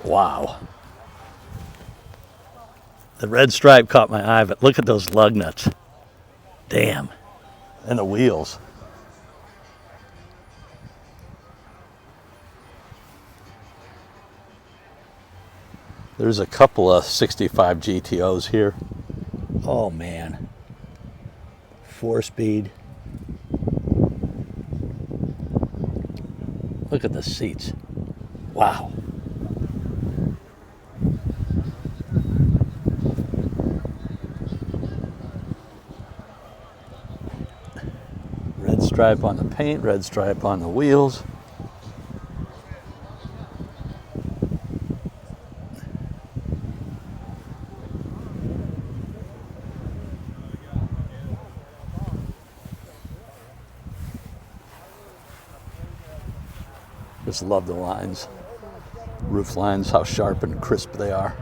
Wow. The red stripe caught my eye, but look at those lug nuts. Damn. And the wheels. There's a couple of 65 GTOs here. Oh man. 4-speed. Look at the seats. Wow. Red stripe on the paint, red stripe on the wheels. Just love the lines. Roof lines, how sharp and crisp they are.